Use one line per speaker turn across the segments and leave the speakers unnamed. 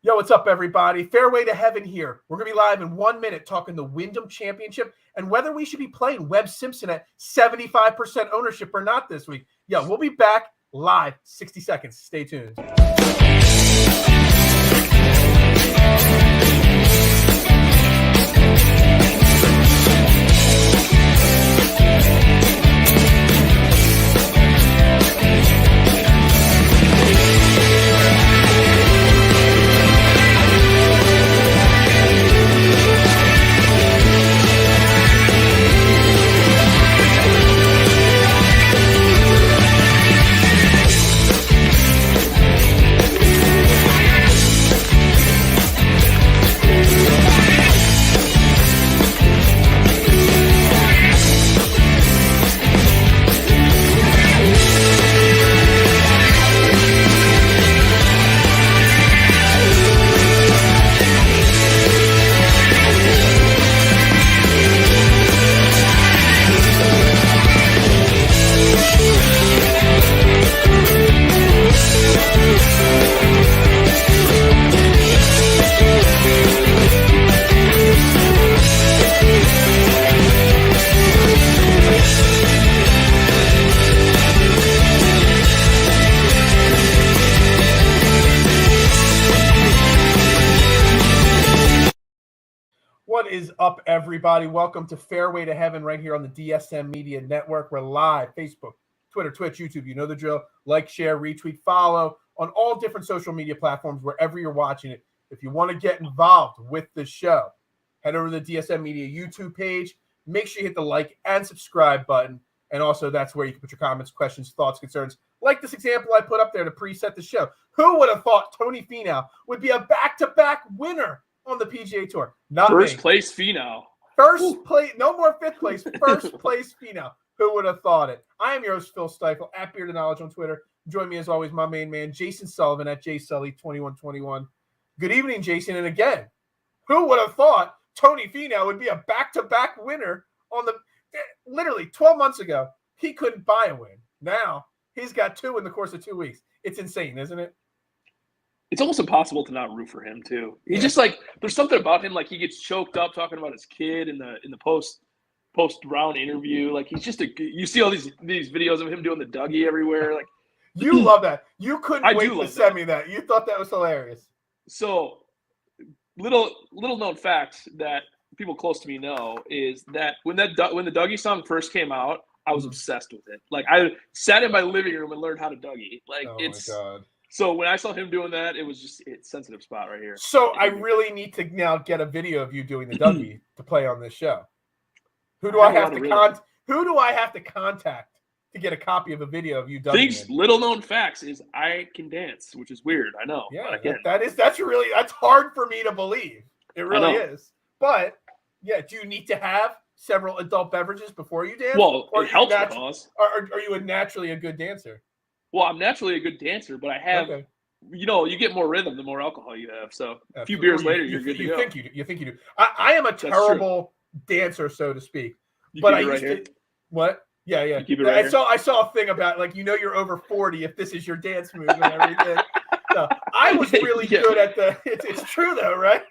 Yo, what's up, everybody? Fairway to Heaven here. We're going to be live in 1 minute talking the Wyndham Championship and whether we should be playing Webb Simpson at 75% ownership or not this week. Yo, we'll be back live 60 seconds. Stay tuned. What is up, everybody? Welcome to Fairway to Heaven right here on the DSM Media Network. We're live, Facebook, Twitter, Twitch, YouTube. You know the drill. Like, share, retweet, follow on all different social media platforms, wherever you're watching it. If you want to get involved with the show, head over to the DSM Media YouTube page. Make sure you hit the like and subscribe button. And also, that's where you can put your comments, questions, thoughts, concerns. Like this example I put up there to preset the show. Who would have thought Tony Finau would be a back-to-back winner on the PGA Tour? Not
First
me.
place Finau.
First place, no more fifth place. First place Finau. Who would have thought it? I am your host, Phil Stifle, at Bearded Knowledge on Twitter. Join me as always, my main man, Jason Sullivan at JSully2121. Good evening, Jason. And again, who would have thought Tony Finau would be a back-to-back winner on the literally 12 months ago? He couldn't buy a win. Now he's got two in the course of 2 weeks. It's insane, isn't it?
It's almost impossible to not root for him too. He's just like, there's something about him, like he gets choked up talking about his kid in the post round interview. Like he's just you see all these videos of him doing the Dougie everywhere. Like
you love that. You couldn't wait to send me that. You thought that was hilarious.
So little known facts that people close to me know is that when the Dougie song first came out, I was obsessed with it. Like I sat in my living room and learned how to Dougie. Like
my God.
So when I saw him doing that, it was just it's sensitive spot right here.
So I really need to now get a video of you doing the Dougie to play on this show. Who do I have to contact to get a copy of a video of you Dougie?
Little known facts is I can dance, which is weird. I know.
Yeah, that's hard for me to believe. It really is. But yeah, do you need to have several adult beverages before you dance?
Well, it helps the cause.
Are you naturally a good dancer?
Well, I'm naturally a good dancer, but I have, you get more rhythm the more alcohol you have. So a few beers later, you're good to go.
You think you do. I am a terrible dancer, so to speak. But I used to. What? Yeah. I saw a thing about you're over 40 if this is your dance move and everything. So I was really good at it's true though, right?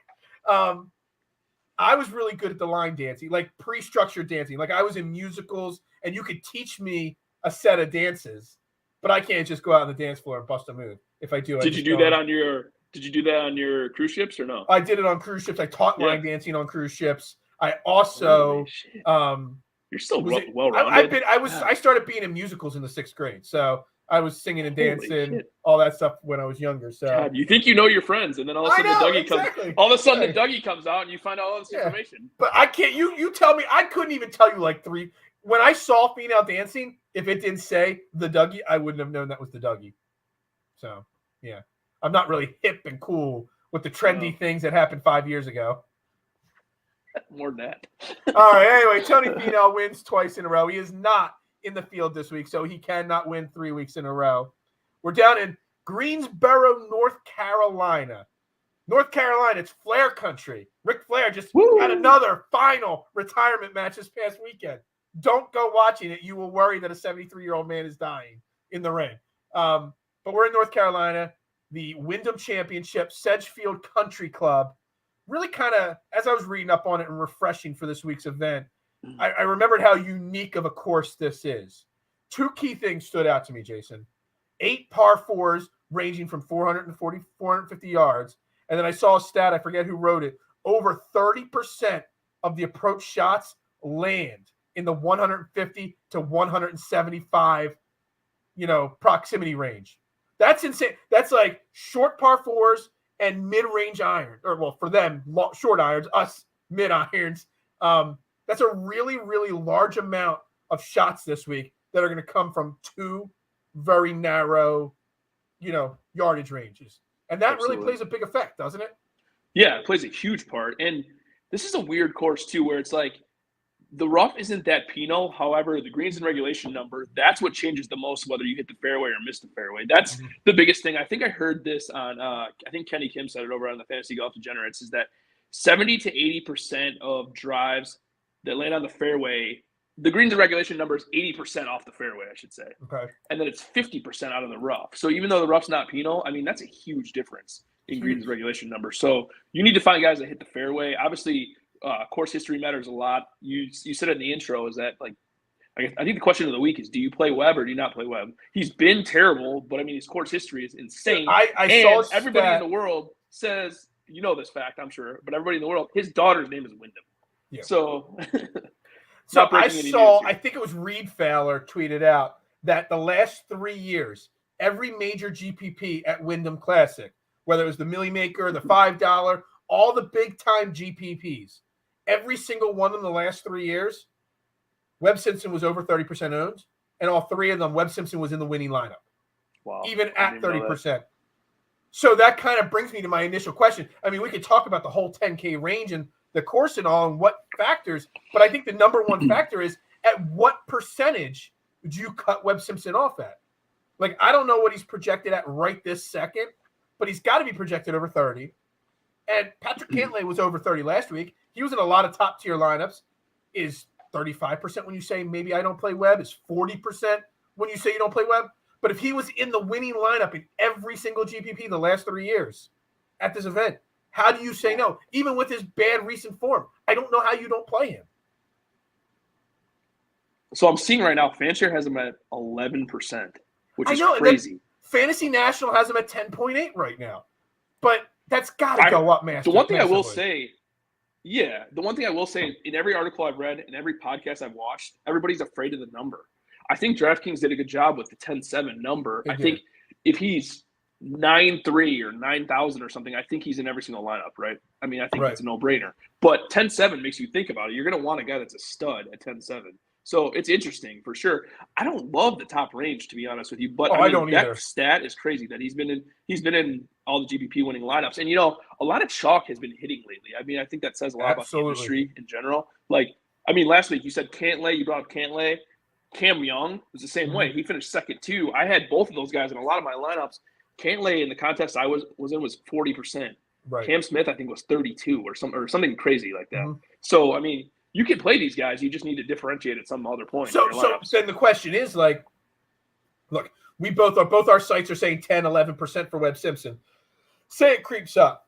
I was really good at the line dancing, like pre-structured dancing. Like I was in musicals, and you could teach me a set of dances. But I can't just go out on the dance floor and bust a move. If I do,
Did you do that on your cruise ships or no?
I did it on cruise ships. I taught line dancing on cruise ships. I also
you're still well-rounded.
I started being in musicals in the 6th grade. So I was singing and dancing, all that stuff when I was younger. So
God, you think you know your friends, and then all of a sudden the Dougie comes out and you find out all this information.
But I can't you tell me I couldn't even tell you like three. When I saw Finau dancing, if it didn't say the Dougie, I wouldn't have known that was the Dougie. So, yeah. I'm not really hip and cool with the trendy things that happened 5 years ago.
More than that.
All right, anyway, Tony Finau wins twice in a row. He is not in the field this week, so he cannot win 3 weeks in a row. We're down in Greensboro, North Carolina. North Carolina, it's Flair country. Ric Flair just had another final retirement match this past weekend. Don't go watching it. You will worry that a 73-year-old man is dying in the ring. But we're in North Carolina. the Wyndham Championship, Sedgefield Country Club. Really kind of, as I was reading up on it and refreshing for this week's event, I remembered how unique of a course this is. Two key things stood out to me, Jason. 8 par 4s ranging from 440, 450 yards. And then I saw a stat, I forget who wrote it, over 30% of the approach shots land in the 150 to 175, proximity range. That's insane. That's like short par 4s and mid-range iron, or well, for them, short irons, us mid-irons. That's a really, really large amount of shots this week that are going to come from two very narrow, yardage ranges. And that
Absolutely.
really plays a big effect, doesn't it?
Yeah, it plays a huge part. And this is a weird course, too, where it's like the rough isn't that penal. However, the greens and regulation number, that's what changes the most, whether you hit the fairway or miss the fairway. That's the biggest thing. I think I heard this on, I think Kenny Kim said it over on the Fantasy Golf Degenerates, is that 70 to 80% of drives that land on the fairway, the greens and regulation number is 80% off the fairway, I should say.
Okay.
And then it's 50% out of the rough. So even though the rough's not penal, I mean, that's a huge difference in greens and regulation number. So you need to find guys that hit the fairway. Obviously, course history matters a lot. You said it in the intro, is that like, I think the question of the week is, do you play Webb or do you not play Webb? He's been terrible, but I mean, his course history is insane.
I saw
everybody in the world says, this fact, I'm sure, but everybody in the world, his daughter's name is Wyndham.
Yeah.
So,
I saw, I think it was Reed Fowler tweeted out that the last 3 years, every major GPP at Wyndham Classic, whether it was the Millie Maker, the $5, all the big time GPPs, every single one in the last 3 years, Webb Simpson was over 30% owned, and all three of them, Webb Simpson was in the winning lineup.
Wow.
Even at 30%. So that kind of brings me to my initial question. I mean, we could talk about the whole 10K range and the course and all and what factors, but I think the number one factor is at what percentage would you cut Webb Simpson off at? Like, I don't know what he's projected at right this second, but he's got to be projected over 30. And Patrick Cantlay was over 30 last week. He was in a lot of top tier lineups. Is 35% when you say maybe I don't play Webb? Is 40% when you say you don't play Webb? But if he was in the winning lineup in every single GPP the last 3 years at this event, how do you say no? Even with his bad recent form, I don't know how you don't play him.
So I'm seeing right now, Fanshare has him at 11%, which is
crazy. Fantasy National has him at 10.8 right now. But that's got to go up, man.
The one thing I will say, in every article I've read and every podcast I've watched, everybody's afraid of the number. I think DraftKings did a good job with the 10-7 number. I think if he's 9,300 or 9,000 or something, I think he's in every single lineup, right? I mean, I think it's a no-brainer. But 10-7 makes you think about it. You're going to want a guy that's a stud at 10-7. So it's interesting for sure. I don't love the top range, to be honest with you, but I don't either. That stat is crazy that he's been in all the GPP winning lineups. And a lot of chalk has been hitting lately. I mean, I think that says a lot about the industry in general. Like, I mean, last week you said Cantlay, you brought up Cantlay. Cam Young was the same way. He finished second too. I had both of those guys in a lot of my lineups. Cantlay in the contest I was in was 40%. Right. Cam Smith I think was 32 or something crazy like that. So I mean, you can play these guys. You just need to differentiate at some other point.
So then the question is, like, look, both our sites are saying 10, 11% for Webb Simpson. Say it creeps up,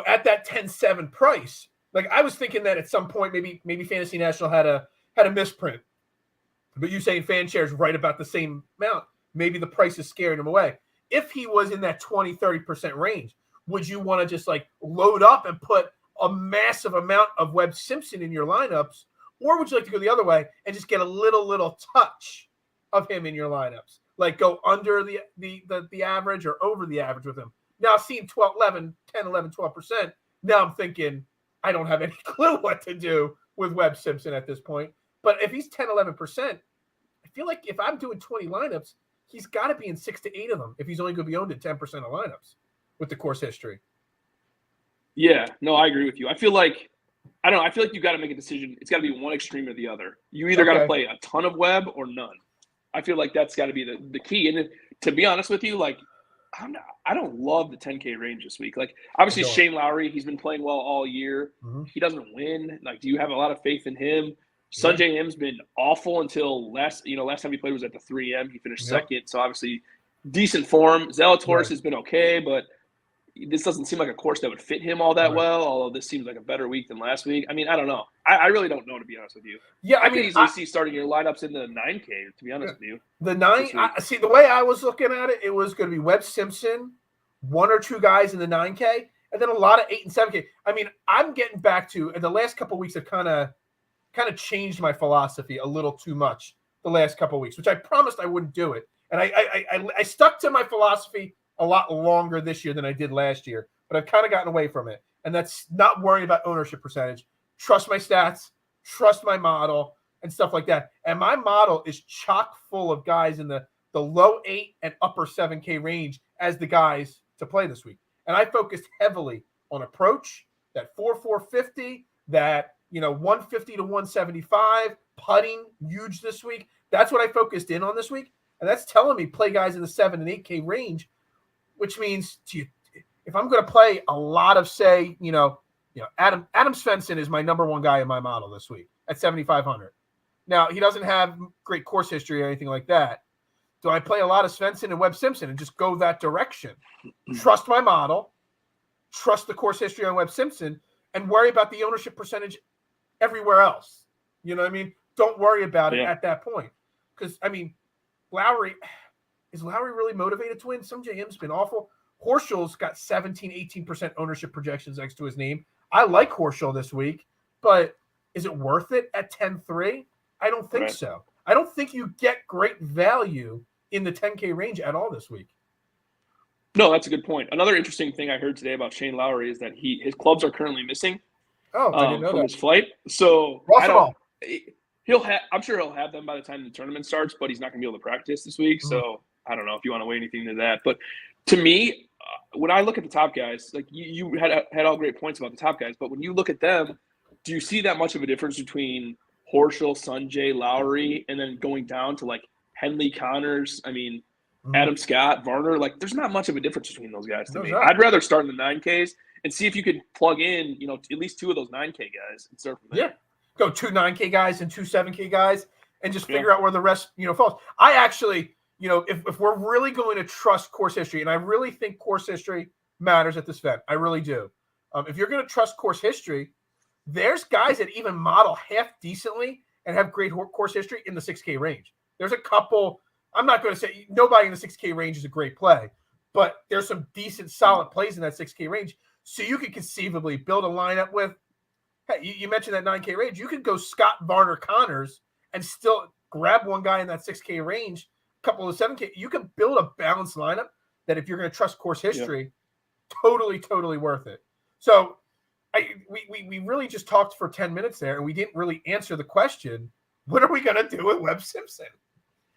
at that 10-7 price. Like, I was thinking that at some point maybe Fantasy National had a misprint. But you saying Fanshare is right about the same amount. Maybe the price is scaring him away. If he was in that 20, 30% range, would you want to just like load up and put a massive amount of Webb Simpson in your lineups? Or would you like to go the other way and just get a little touch of him in your lineups? Like go under the average or over the average with him. Now seeing 10, 11, 12%. Now I'm thinking I don't have any clue what to do with Webb Simpson at this point. But if he's 10, 11%, I feel like if I'm doing 20 lineups, he's got to be in 6 to 8 of them if he's only going to be owned in 10% of lineups with the course history.
Yeah, no, I agree with you. I feel like you got to make a decision. It's got to be one extreme or the other. You either got to play a ton of Webb or none. I feel like that's got to be the key. And to be honest with you, like, I don't love the 10K range this week. Like, obviously Shane Lowry, he's been playing well all year. He doesn't win. Like, do you have a lot of faith in him? Sungjae Im's been awful until last time he played was at the 3M. He finished second. So obviously decent form. Zalatoris
Right.
has been okay, but this doesn't seem like a course that would fit him all that
Right.
well, although this seems like a better week than last week. I mean, I don't know. I really don't know, to be honest with you.
Yeah,
I could easily see starting your lineups in the 9K, to be honest with you.
The 9, see, the way I was looking at it, it was going to be Webb Simpson, one or two guys in the 9K, and then a lot of 8 and 7K. I mean, I'm getting back to, and the last couple of weeks have kind of changed my philosophy a little too much the last couple of weeks, which I promised I wouldn't do it. And I stuck to my philosophy a lot longer this year than I did last year, but I've kind of gotten away from it. And that's not worrying about ownership percentage. Trust my stats, trust my model, and stuff like that. And my model is chock full of guys in the low 8 and upper 7K range as the guys to play this week. And I focused heavily on approach, that 4.50, that 150 to 175, putting, huge this week. That's what I focused in on this week. And that's telling me play guys in the 7 and 8K range, which means if I'm going to play a lot of, say, Adam Svensson is my number one guy in my model this week at 7,500. Now, he doesn't have great course history or anything like that. Do I play a lot of Svensson and Webb Simpson and just go that direction? Trust my model, trust the course history on Webb Simpson, and worry about the ownership percentage everywhere else. You know what I mean? Don't worry about it at that point. Because, I mean, is Lowry really motivated to win? Some JM's been awful. Horschel's got 17, 18% ownership projections next to his name. I like Horschel this week, but is it worth it at 10-3? I don't think so. I don't think you get great value in the 10K range at all this week.
No, that's a good point. Another interesting thing I heard today about Shane Lowry is that his clubs are currently missing.
Oh, I didn't know
from
that.
his flight. So I'm sure he'll have them by the time the tournament starts, but he's not going to be able to practice this week. Mm-hmm. So I don't know if you want to weigh anything to that. But to me, when I look at the top guys, like you had all great points about the top guys, but when you look at them, do you see that much of a difference between Horschel, Sungjae, Lowry, and then going down to like Henley, Connors? I mean, Adam Scott, Varner. Like, there's not much of a difference between those guys to me. Right. I'd rather start in the 9Ks and see if you could plug in, at least two of those 9K guys and start from there.
Yeah, go 2 9K guys and 2 7K guys, and just figure out where the rest, falls. I actually, if we're really going to trust course history, and I really think course history matters at this event, I really do. If you're going to trust course history, there's guys that even model half decently and have great course history in the 6K range. There's a couple. I'm not going to say nobody in the 6K range is a great play, but there's some decent, solid plays in that 6K range. So you could conceivably build a lineup with, hey, you mentioned that 9K range. You could go Scott, Varner, Connors and still grab one guy in that 6K range, a couple of 7K. You can build a balanced lineup that if you're going to trust course history, totally, totally worth it. So we really just talked for 10 minutes there, and we didn't really answer the question, what are we going to do with Webb Simpson?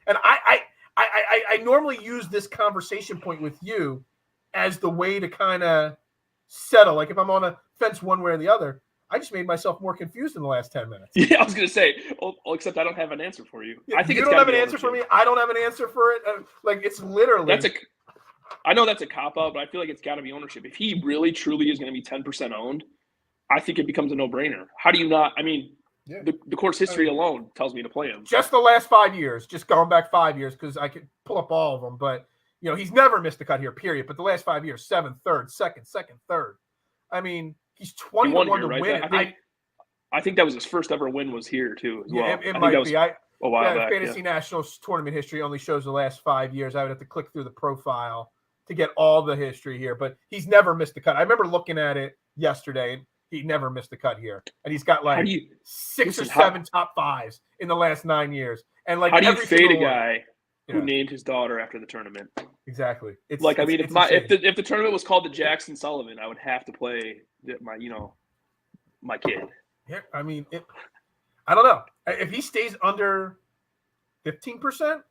And I normally use this conversation point with you as the way to kind of settle. Like if I'm on a fence one way or the other, I just made myself more confused in the last 10 minutes.
Yeah, I was going to say, except I don't have an answer for you.
I think you don't have an answer for me. I don't have an answer for it. Like it's literally.
I know that's a cop-out, but I feel like it's got to be ownership. If he really, truly is going to be 10% owned, I think it becomes a no-brainer. How do you not – I mean – yeah. The course history alone tells me to play him.
Just the last 5 years, just going back 5 years, because I could pull up all of them. But, he's never missed a cut here, period. But the last 5 years, 7th, 3rd, 2nd, 3rd. I mean, he's 20-1 to win it.
I think that was his first ever win was here, too, as well.
It might be.
A while back.
Fantasy Nationals tournament history only shows the last 5 years. I would have to click through the profile to get all the history here. But he's never missed a cut. I remember looking at it yesterday, and he never missed a cut here, and he's got like 6 or 7 top 5s in the last 9 years. And like,
how do you fade a guy who named his daughter after the tournament?
Exactly.
It's like, if the tournament was called the Jackson Sullivan, I would have to play my kid.
Yeah, I mean, I don't know if he stays under 15%.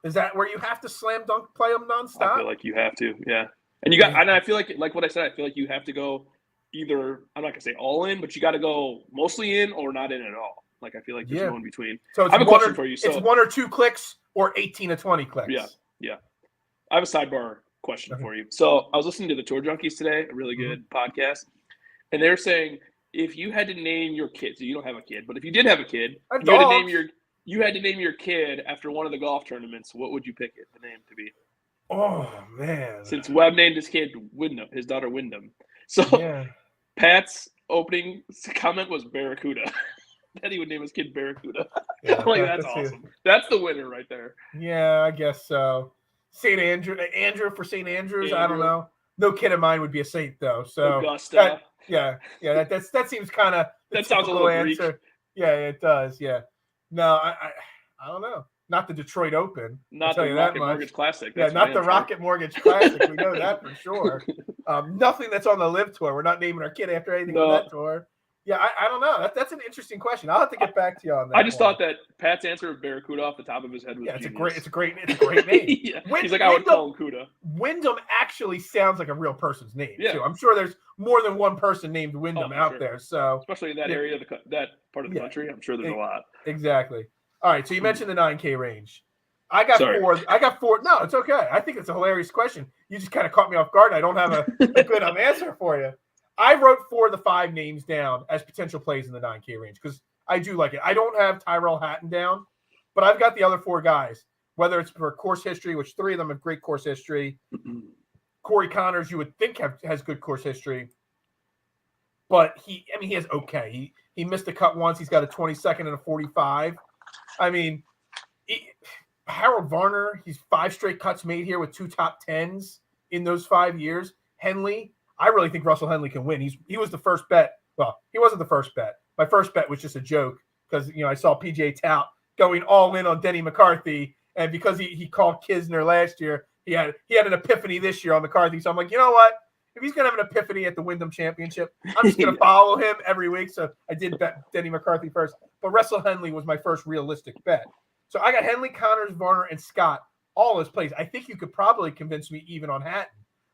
Is that where you have to slam dunk play him nonstop?
I feel like you have to, yeah. And you got, and I feel like what I said. I feel like you have to go. Either, I'm not going to say all in, but you got to go mostly in or not in at all. Like, I feel like there's no in between.
So I have a question for you. So, it's 1 or 2 clicks or 18 to 20 clicks.
Yeah. I have a sidebar question for you. So I was listening to the Tour Junkies today, a really good podcast, and they're saying if you had to name your kid, so you don't have a kid, but if you did have a kid, you had to name your kid after one of the golf tournaments, what would you pick the name to be?
Oh man.
Since Webb named his kid Wyndham, his daughter Wyndham. So
Yeah.
Pat's opening comment was Barracuda. That he would name his kid Barracuda.
Yeah,
Like, that's awesome. That's the winner right there.
Yeah, I guess so. St. Andrew for St. Andrews. I don't know. No kid of mine would be a saint though. So
Augusta.
That seems kind of the
that sounds a
typical
little
answer.
Greek.
Yeah, it does. Yeah. No, I don't know. Not the Detroit Open.
Not the Rocket Mortgage Classic.
That's not the Rocket Mortgage Classic. We know that for sure. Nothing that's on the Live Tour. We're not naming our kid after anything on that tour. Yeah, I don't know. That's an interesting question. I'll have to get back to you on that.
I just thought that Pat's answer of Barracuda off the top of his head was
it's a great name.
Yeah. He's like, I would call him Cuda.
Wyndham actually sounds like a real person's name too. I'm sure there's more than one person named Wyndham out there. So
especially in that area, that part of the country, I'm sure there's a lot.
Exactly. All right. So you mentioned the 9K range. I got four. No, it's okay. I think it's a hilarious question. You just kind of caught me off guard. I don't have a good answer for you. I wrote 4 of the 5 names down as potential plays in the 9K range because I do like it. I don't have Tyrell Hatton down, but I've got the other 4 guys, whether it's for course history, which 3 of them have great course history. Corey Connors, you would think has good course history, but he has okay. He missed a cut once. He's got a 22nd and a 45. I mean, Harold Varner, he's 5 straight cuts made here with 2 top 10s in those 5 years. Henley, I really think Russell Henley can win. He was the first bet. Well, he wasn't the first bet. My first bet was just a joke because I saw PJ Tout going all in on Denny McCarthy, and because he called Kisner last year, he had an epiphany this year on McCarthy. So I'm like, you know what? If he's gonna have an epiphany at the Wyndham Championship, I'm just gonna follow him every week. So I did bet Denny McCarthy first, but Russell Henley was my first realistic bet. So I got Henley, Connors, Varner, and Scott all as plays. I think you could probably convince me even on Hatton.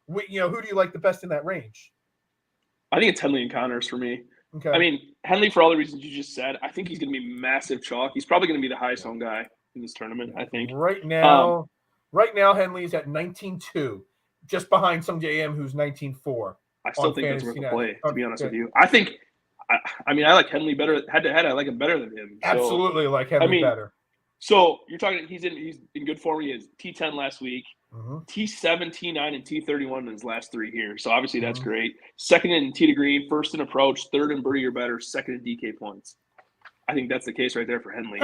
Who do you like the best in that range?
I think it's Henley and Connors for me.
Okay.
I mean, Henley, for all the reasons you just said, I think he's going to be massive chalk. He's probably going to be the highest owned guy in this tournament, I think.
Right now, Henley's at 19.2, just behind some JM who's 19.4.
I still think that's worth a play, to be honest with you. I think, I like Henley better head-to-head. I like him better than him.
Absolutely like Henley better.
So you're talking, he's in good form. He has T10 last week. T7, T9, and T31 in his last 3 here. So obviously that's great. Second in tee to green, first in approach, third in birdie or better, second in DK points. I think that's the case right there for Henley.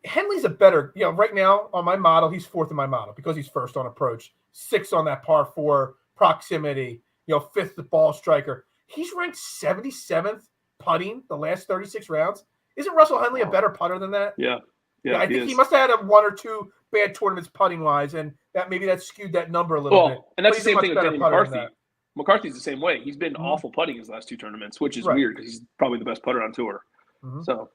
Henley's a better, right now on my model, he's 4th in my model because he's first on approach, 6th on that par 4 proximity, 5th the ball striker. He's ranked 77th putting the last 36 rounds. Isn't Russell Henley a better putter than that?
Yeah.
I think he must have had 1 or 2 bad tournaments putting wise, and that skewed that number a little bit.
And that's the same thing with Denny McCarthy. McCarthy's the same way. He's been awful putting his last 2 tournaments, which is weird because he's probably the best putter on tour. So,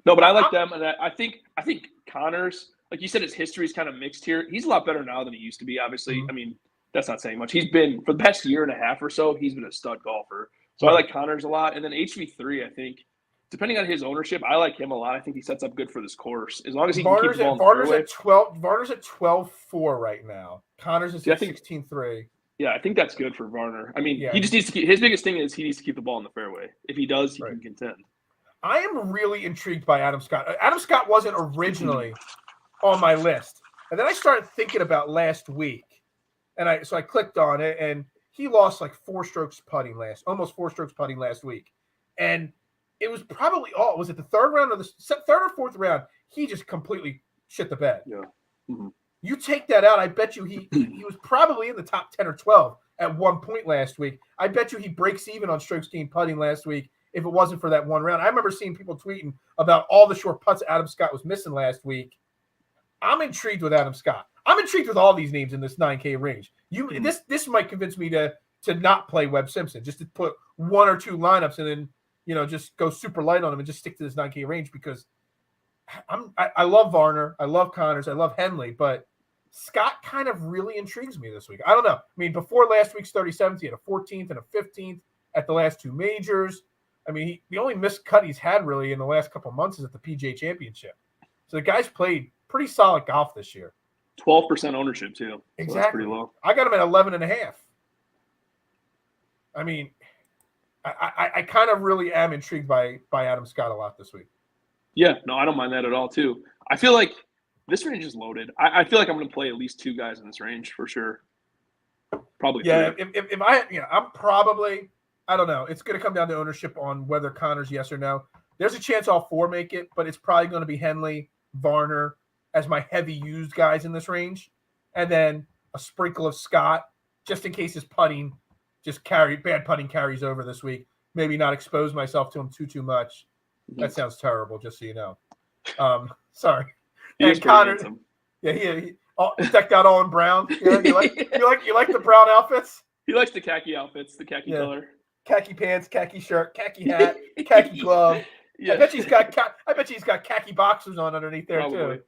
no, but I like them, and I think Connors, like you said, his history is kind of mixed here. He's a lot better now than he used to be. Obviously, I mean that's not saying much. He's been for the past year and a half or so. He's been a stud golfer. So I like Connors a lot, and then HV3, I think. Depending on his ownership, I like him a lot. I think he sets up good for this course. As long as he can keep the ball in the fairway.
Varner's at 12.4 right now. Connors is at 16.3.
Yeah, I think that's good for Varner. I mean, he just needs to keep – his biggest thing is he needs to keep the ball in the fairway. If he does, he can contend.
I am really intrigued by Adam Scott. Adam Scott wasn't originally on my list. And then I started thinking about last week. And so I clicked on it, and he lost like 4 strokes putting almost 4 strokes putting last week. And – it was probably was it the 3rd round or the 3rd or 4th round? He just completely shit the bed.
Yeah.
You take that out, I bet you he was probably in the top 10 or 12 at one point last week. I bet you he breaks even on strokes gained putting last week if it wasn't for that 1 round. I remember seeing people tweeting about all the short putts Adam Scott was missing last week. I'm intrigued with Adam Scott. I'm intrigued with all these names in this 9K range. This might convince me to not play Webb Simpson, just to put 1 or 2 lineups and then just go super light on him and just stick to this 9K range because I love Varner, I love Connors, I love Henley, but Scott kind of really intrigues me this week. I don't know. I mean, before last week's 37th, he had a 14th and a 15th at the last 2 majors. I mean, the only missed cut he's had really in the last couple of months is at the PGA Championship. So the guy's played pretty solid golf this year.
12% ownership too.
Exactly.
So that's pretty low.
I got him at 11.5. I mean, I kind of really am intrigued by Adam Scott a lot this week.
Yeah, no, I don't mind that at all, too. I feel like This range is loaded. I feel like I'm going to play at least 2 guys in this range for sure. Probably 3.
If I'm probably, I don't know. It's going to come down to ownership on whether Connor's yes or no. There's a chance all 4 make it, but it's probably going to be Henley, Varner as my heavy used guys in this range, and then a sprinkle of Scott just in case his putting bad putting carries over this week. Maybe not expose myself to him too much. Mm-hmm. That sounds terrible, just so you know. Sorry. And Connor, he decked out all in brown. Yeah, you like the brown outfits?
He likes the khaki outfits, the khaki color.
Khaki pants, khaki shirt, khaki hat, khaki glove. Yeah. I bet he's got khaki boxers on underneath there too.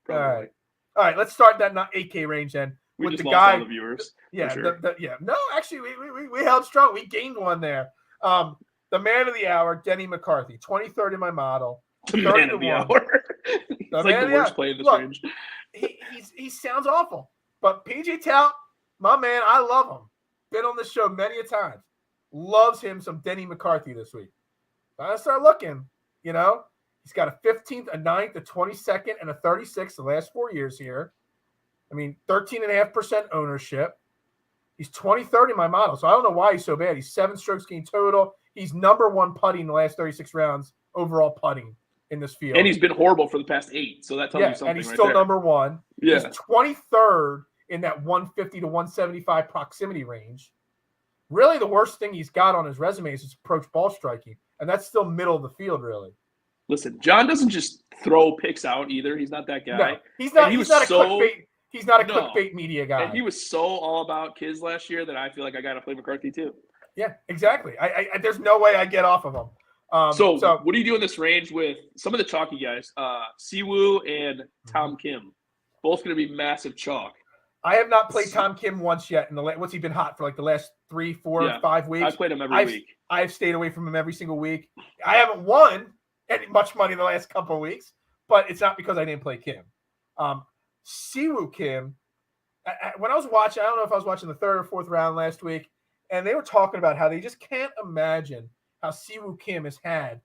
Probably. All right. Let's start that 8K range then.
We
with
just
the
lost
guy,
all the viewers.
Yeah,
sure.
No, actually, we held strong. We gained one there. The man of the hour, Denny McCarthy, 23rd in my model.
The man of the hour. He's like the worst play in this range.
He sounds awful, but PJ Tout, my man, I love him. Been on this show many a times. Loves him some Denny McCarthy this week. I start looking. He's got a 15th, a 9th, a 22nd, and a 36th the last 4 years here. I mean, 13.5% ownership. He's 23rd in my model, so I don't know why he's so bad. He's 7 strokes gained total. He's number 1 putting in the last 36 rounds, overall putting in this field.
And he's been horrible for the past 8, so that tells you something.
And he's still number 1.
Yeah.
He's 23rd in that 150 to 175 proximity range. Really, the worst thing he's got on his resume is his approach ball striking, and that's still middle of the field, really.
Listen, John doesn't just throw picks out either. He's not that guy.
No, he's not a clickbait media guy.
And he was so all about kids last year that I feel like I got to play McCarthy too.
Yeah, exactly. I there's no way I get off of him.
So what do you do in this range with some of the chalky guys? Siwoo and Tom Kim, both going to be massive chalk.
I have not played Tom Kim once yet. What's he been hot for? Like the last 3, 4, 5 weeks.
I've played him every week.
I've stayed away from him every single week. I haven't won any much money the last couple of weeks, but it's not because I didn't play Kim. Siwoo Kim, when I was watching, I don't know if I was watching the 3rd or 4th round last week, and they were talking about how they just can't imagine how Siwoo Kim has had,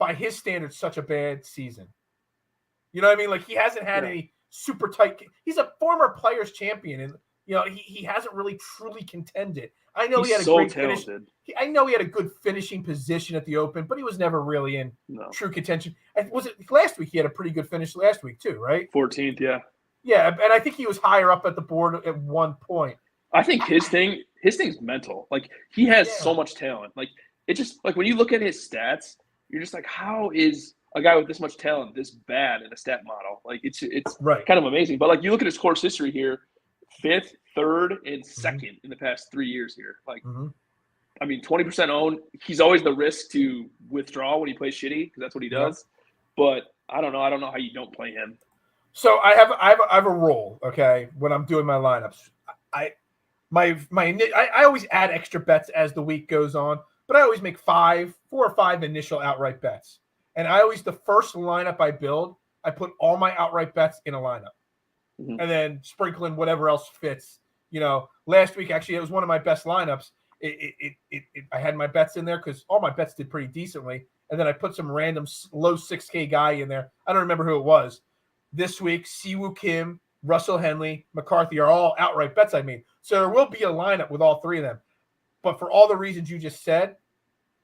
by his standards, such a bad season. You know what I mean? Like, he hasn't had any super tight. He's a former Players Champion, and he hasn't really truly contended. I know he had a great finish. I know he had a good finishing position at the Open, but he was never really in true contention. Was it last week? He had a pretty good finish last week too, right?
14th, yeah.
Yeah, and I think he was higher up at the board at one point.
I think his thing's mental. Like, he has so much talent. Like, it just, like, when you look at his stats, you're just like, how is a guy with this much talent this bad in a stat model? Like, it's kind of amazing. But, like, you look at his course history here, 5th, 3rd, and 2nd in the past 3 years here. Like, I mean, 20% owned. He's always the risk to withdraw when he plays shitty because that's what he does. But I don't know. I don't know how you don't play him.
So I have a rule, okay, when I'm doing my lineups. I always add extra bets as the week goes on, but I always make 4 or 5 initial outright bets. And the first lineup I build, I put all my outright bets in a lineup. And then sprinkle in whatever else fits. Last week, actually, it was one of my best lineups. I had my bets in there because all my bets did pretty decently. And then I put some random low 6K guy in there. I don't remember who it was. This week, Siwoo Kim, Russell Henley, McCarthy are all outright bets I made. So there will be a lineup with all 3 of them. But for all the reasons you just said,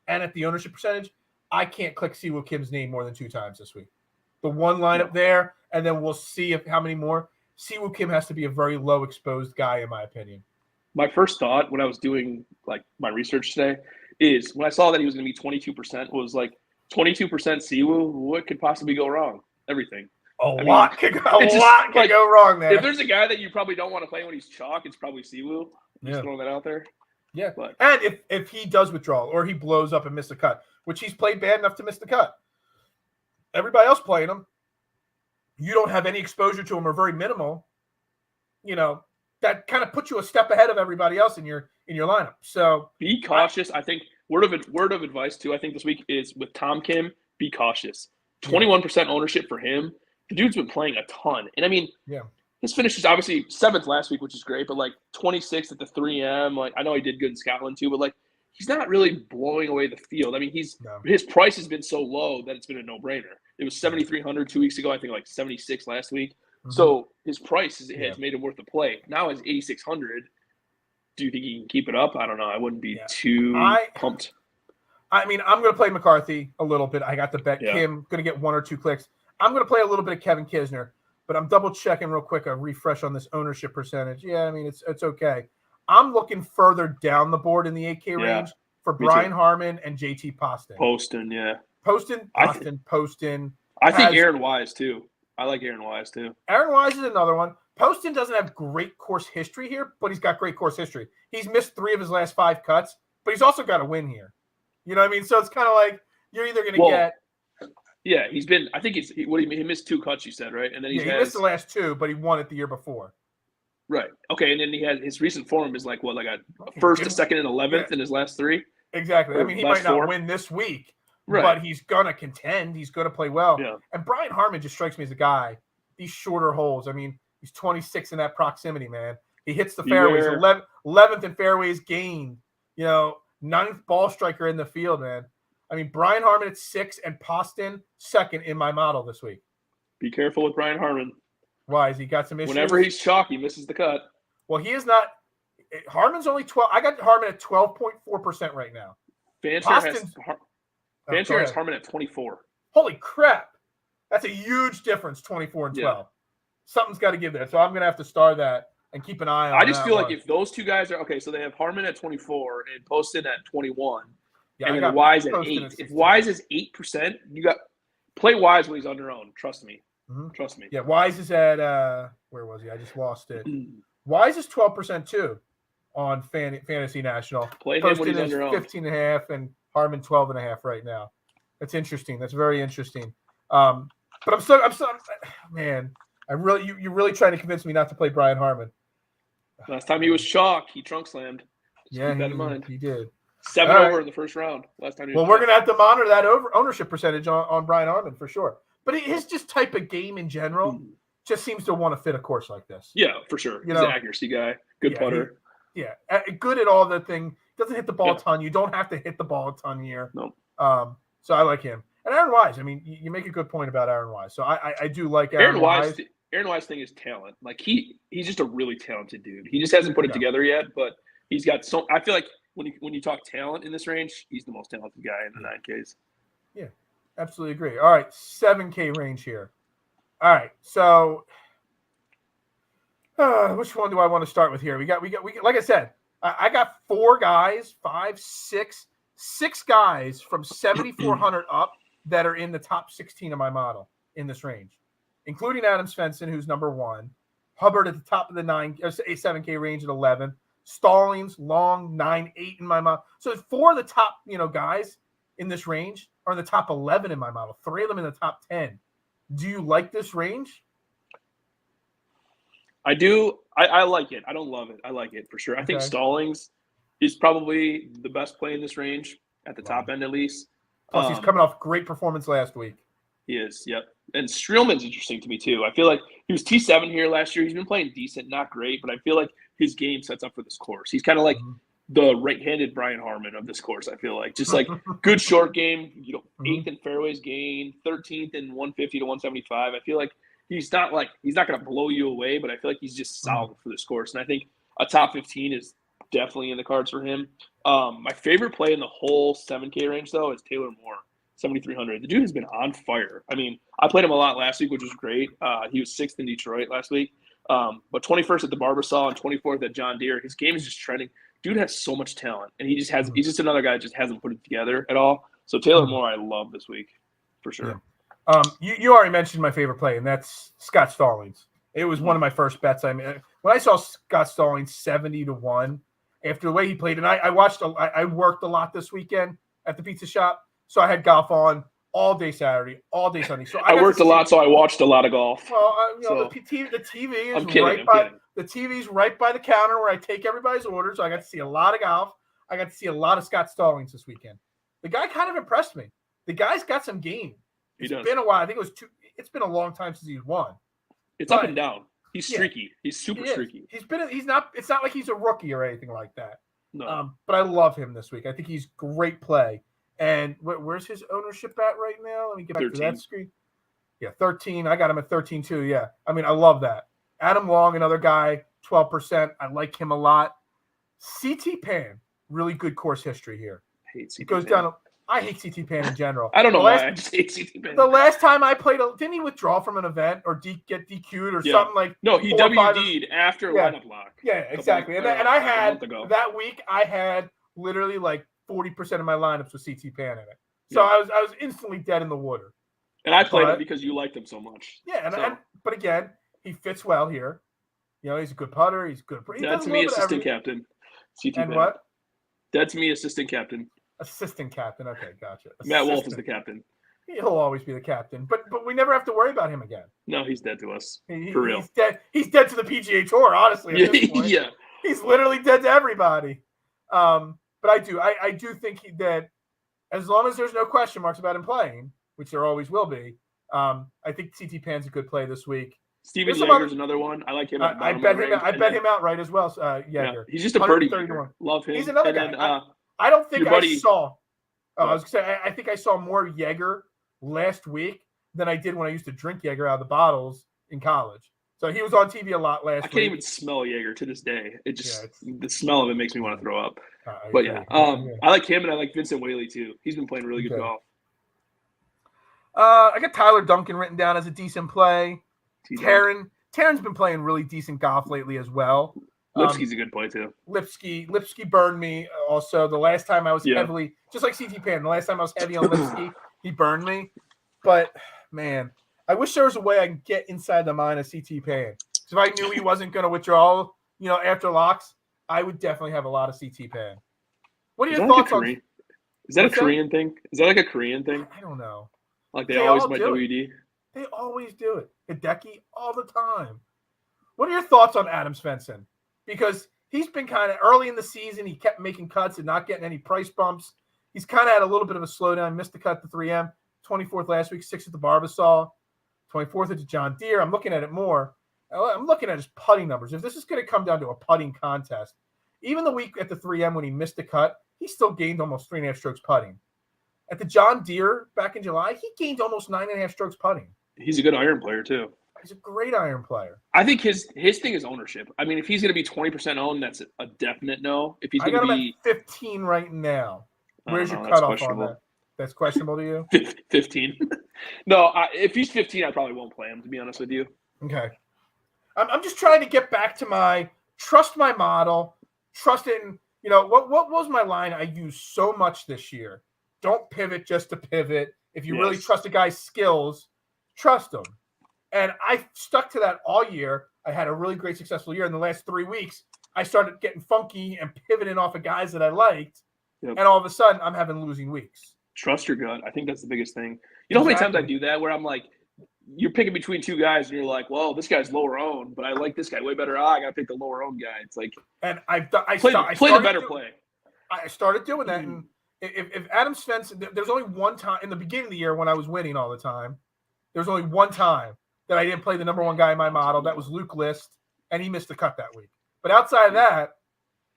and at the ownership percentage, I can't click Siwoo Kim's name more than 2 times this week. The one lineup there, and then we'll see how many more. Siwoo Kim has to be a very low exposed guy, in my opinion.
My first thought when I was doing like my research today is when I saw that he was going to be 22%, was like 22% Siwoo. What could possibly go wrong? Everything.
A lot could go wrong there.
If there's a guy that you probably don't want to play when he's chalk, it's probably Siwoo. Just throwing that out there.
Yeah. And if he does withdraw or he blows up and miss the cut, which he's played bad enough to miss the cut, everybody else playing him, you don't have any exposure to him or very minimal, that kind of puts you a step ahead of everybody else in your lineup. So
be cautious. I think word of advice too, I think this week is with Tom Kim, be cautious. 21% ownership for him. The dude's been playing a ton. And I mean, his finish is obviously 7th last week, which is great, but like 26th at the 3M. Like, I know he did good in Scotland too, but like, he's not really blowing away the field. I mean, his price has been so low that it's been a no-brainer. It was 7,300 2 weeks ago. I think like 76 last week. So his price has made him worth the play. Now he's 8,600. Do you think he can keep it up? I don't know. I wouldn't be too pumped.
I mean, I'm going to play McCarthy a little bit. I got to bet Kim, going to get 1 or 2 clicks. I'm going to play a little bit of Kevin Kisner, but I'm double checking real quick a refresh on this ownership percentage. Yeah, I mean, it's okay. I'm looking further down the board in the 8K range for Brian Harman and JT Poston.
Poston.
I
think Aaron Wise too. I like Aaron Wise too.
Aaron Wise is another one. Poston doesn't have great course history here, but he's got great course history. He's missed 3 of his last 5 cuts, but he's also got a win here. You know what I mean? So it's kind of like you're either going to get.
Yeah, he's been. I think he missed 2 cuts. You said right, and then he
missed the last 2, but he won it the year before.
Right. Okay, and then he had his recent form is like a first, a second, and 11th in his last 3.
Exactly. I mean, he might not win this week, but he's gonna contend. He's gonna play well.
Yeah.
And Brian Harman just strikes me as a guy. These shorter holes. I mean, he's 26 in that proximity, man. He hits the fairways. 11th in fairways gained. 9th ball striker in the field, man. I mean, Brian Harman at 6 and Poston 2nd in my model this week.
Be careful with Brian Harman.
Why? Has he got some issues?
Whenever he's chalk, he misses the cut.
Well, he is not. Harman's only 12. I got Harman at 12.4% right now.
Fanshare has Harman at 24.
Holy crap. That's a huge difference, 24 and 12. Something's got to give there. So I'm going to have to star that and keep an eye on
I just feel like if those 2 guys are – okay, so they have Harman at 24 and Poston at 21. Yeah, and then Wise at 8. If Wise is 8%, you got – play Wise when he's under-owned. Trust me.
Mm-hmm.
Trust me.
Yeah, Wise is at where was he? I just lost it. Wise is 12% too on Fantasy National.
Play him when he's under
15.5 and Harman 12.5 right now. That's interesting. That's very interesting. But I'm so man. You're really trying to convince me not to play Brian Harman.
Last time he was chalk, he trunk slammed.
Keep that in mind. He did.
7 over in the first round. Last time.
We're gonna have to monitor that ownership percentage on Brian Harman for sure. But his just type of game in general just seems to want to fit a course like this.
Yeah, for sure. He's an accuracy guy. Good putter.
Good at all the thing. Doesn't hit the ball a ton. You don't have to hit the ball a ton here.
No.
So I like him. And Aaron Wise. I mean, you make a good point about Aaron Wise. So I do like Aaron Wise.
Aaron Wise thing is talent. Like he's just a really talented dude. He just hasn't put it together yet, but he's got so. I feel like when you talk talent in this range, he's the most talented guy in the 9Ks.
Yeah. Absolutely agree. All right, 7K range here. All right, so which one do I want to start with here? We got. Like I said, I got 4 guys, 5, 6 guys from 7,400 up that are in the top 16 of my model in this range, including Adam Svensson, who's number 1, Hubbard at the top of the 7K range at 11, Stallings, Long, 9, 8 in my model. So 4 of the top guys in this range are in the top 11 in my model. 3 of them in the top 10. Do you like this range?
I do. I like it. I don't love it. I like it for sure. I think Stallings is probably the best play in this range at the top end, at least.
Plus, he's coming off great performance last week.
He is. Yep. And Streelman's interesting to me too. I feel like he was T7 here last year. He's been playing decent, not great, but I feel like his game sets up for this course. He's kind of like the right-handed Brian Harman of this course, I feel like. Just like good short game, 8th in fairways gain, 13th in 150 to 175. I feel like he's not going to blow you away, but I feel like he's just solid for this course. And I think a top 15 is definitely in the cards for him. My favorite play in the whole 7K range, though, is Taylor Moore, 7,300. The dude has been on fire. I mean, I played him a lot last week, which was great. He was 6th in Detroit last week. But 21st at the Barbasol and 24th at John Deere. His game is just trending. Dude has so much talent, and he's just another guy that just hasn't put it together at all. So Taylor Moore, I love this week for sure.
Yeah. You already mentioned my favorite play, and that's Scott Stallings. It was one of my first bets. I mean, when I saw Scott Stallings 70-1 after the way he played, and I worked a lot this weekend at the pizza shop, so I had golf on all day Saturday, all day Sunday. So
I worked a lot, so I watched a lot of golf.
Well, the TV is the TV's right by the counter where I take everybody's orders. So I got to see a lot of golf. I got to see a lot of Scott Stallings this weekend. The guy kind of impressed me. The guy's got some game. It's been a while. I think it's been a long time since he's won.
It's up and down. He's streaky. He's super streaky.
It's not like he's a rookie or anything like that.
No.
But I love him this week. I think he's great play. And where's his ownership at right now? Let me get back
13.
to that screen. Yeah, 13. I got him at 13 too. Yeah. I mean, I love that. Adam Long, another guy, 12%. I like him a lot. CT Pan, really good course history here.
I hate CT
It goes
Pan.
down. I hate CT Pan in general.
I don't know why. I just hate CT Pan.
The last time I played, didn't he withdraw from an event or get DQ'd or something like?
No, he WD'd after lineup lock.
Yeah, exactly. And I had that week. I had literally like 40% of my lineups with CT Pan in it. So I was instantly dead in the water.
And I played him because you liked him so much.
Yeah, but again, he fits well here. You know, he's a good putter. He's good.
That's me, assistant captain. CT
and
Pan.
What?
That's me, assistant captain.
Assistant captain. Okay, gotcha.
Matt Wolf is the captain.
He'll always be the captain, but we never have to worry about him again.
No, he's dead to us. For real.
He's dead. He's dead to the PGA Tour, honestly. At this point.
Yeah.
He's literally dead to everybody. But I do think that as long as there's no question marks about him playing, which there always will be, I think CT Pan's a good play this week.
Steven Yeager's another one. I like him.
I bet him outright as well. Yeager.
Yeah, he's just a birdie. Love him.
He's another guy. I don't think I saw. I was gonna say I think I saw more Yeager last week than I did when I used to drink Yeager out of the bottles in college. So he was on TV a lot last week.
I can't even smell Yeager to this day. It just the smell of it makes me want to throw up. But
yeah,
I like him and I like Vincent Whaley too. He's been playing really good golf.
I got Tyler Duncan written down as a decent play. Taryn's been playing really decent golf lately as well.
Lipsky's a good play too.
Lipsky burned me also. The last time I was heavily, just like CT Pan, the last time I was heavy on Lipsky, he burned me. But man, I wish there was a way I could get inside the mind of CT Pan. So if I knew he wasn't going to withdraw, after locks, I would definitely have a lot of CT Pan. What are your thoughts on?
Is that a Korean thing? Is that like a Korean thing?
I don't know.
Like they always might WD.
They always do it. Hideki all the time. What are your thoughts on Adam Svensson? Because he's been kind of early in the season. He kept making cuts and not getting any price bumps. He's kind of had a little bit of a slowdown. Missed the cut at the 3M. 24th last week, 6th at the Barbasol. 24th at the John Deere. I'm looking at it more. I'm looking at his putting numbers. If this is going to come down to a putting contest, even the week at the 3M when he missed the cut, he still gained almost 3.5 strokes putting. At the John Deere back in July, he gained almost 9.5 strokes putting.
He's a good iron player too.
He's a great iron player.
I think his thing is ownership. I mean, if he's going to be 20% owned, that's a definite no. If he's going to be
at 15 right now, where's your cutoff on that? That's questionable to you?
15. No, if he's 15, I probably won't play him, to be honest with you.
Okay. I'm just trying to get back to my trust my model, trust in, what was my line I used so much this year? Don't pivot just to pivot. If you really trust a guy's skills, trust him. And I stuck to that all year. I had a really great, successful year. In the last 3 weeks, I started getting funky and pivoting off of guys that I liked. Yep. And all of a sudden, I'm having losing weeks.
Trust your gut. I think that's the biggest thing. You know how many times I do that where I'm like, you're picking between two guys and you're like, well, this guy's lower owned, but I like this guy way better. I got to pick the lower owned guy. It's like,
and I
play the better play.
I started doing that. And if Adam Svensson, there's only one time in the beginning of the year when I was winning all the time, there's only one time that I didn't play the number one guy in my model. That was Luke List, and he missed the cut that week. But outside of that,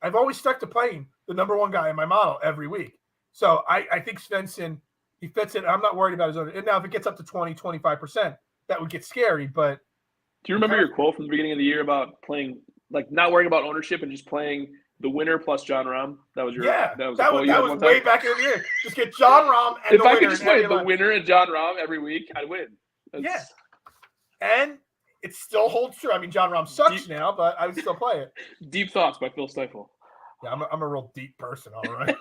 I've always stuck to playing the number one guy in my model every week. So I think Svensson, he fits it. I'm not worried about his own. And now if it gets up to 20, 25%, that would get scary. But
do you remember your quote from the beginning of the year about playing, like not worrying about ownership and just playing the winner plus John Rahm? That was your that was
way back in the year. Just get John Rahm and
if I could just play the winner and John Rahm every week, I'd win.
Yeah. And it still holds true. I mean, John Rahm sucks now, but I would still play it.
Deep Thoughts by Phil Stifle.
Yeah, I'm a real deep person, all right.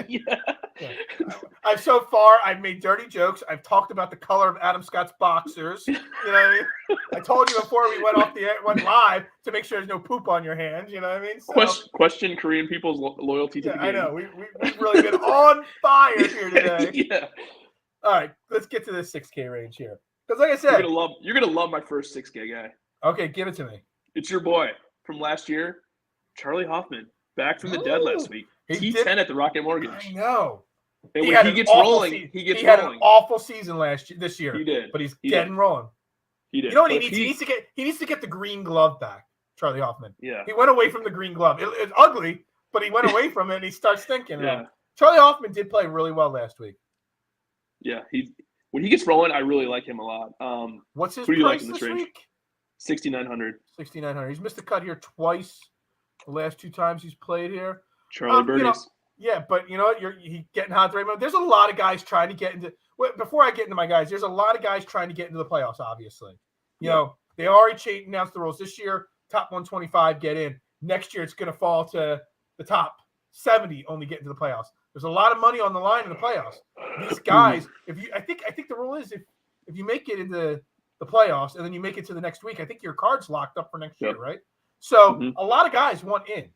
Yeah.
I've made dirty jokes. I've talked about the color of Adam Scott's boxers. You know what I mean? I told you before we went live to make sure there's no poop on your hands. You know what I mean? So,
question Korean people's loyalty to the game.
I know. We've really been on fire here today.
Yeah.
All right, let's get to this 6K range here. Because like I said,
you're gonna love my first 6K guy.
Okay, give it to me.
It's your boy from last year, Charlie Hoffman. Back from the dead last week. T10 at the Rocket Mortgage.
I know.
And when he gets rolling, he had an
awful season this year.
He did.
But he's dead and rolling.
He did.
You know what he needs? He needs to get the green glove back, Charlie Hoffman.
Yeah.
He went away from the green glove. It's ugly, but he went away from it and he starts thinking.
Yeah.
Charlie Hoffman did play really well last week.
Yeah. when he gets rolling, I really like him a lot.
What's his
who do you like
price
in this
this
range?
week?
6,900.
6,900. He's missed the cut here twice. The last 2 times he's played here.
Charlie Birdies.
Yeah, but you know what? He's getting hot right now. There's a lot of guys trying to get into. Before I get into my guys, there's a lot of guys trying to get into the playoffs. Obviously, you know they already announced the rules this year. Top 125 get in. Next year, it's going to fall to the top 70 only get into the playoffs. There's a lot of money on the line in the playoffs. These guys, I think the rule is if you make it into the playoffs and then you make it to the next week, I think your card's locked up for next year, right? So a lot of guys want in.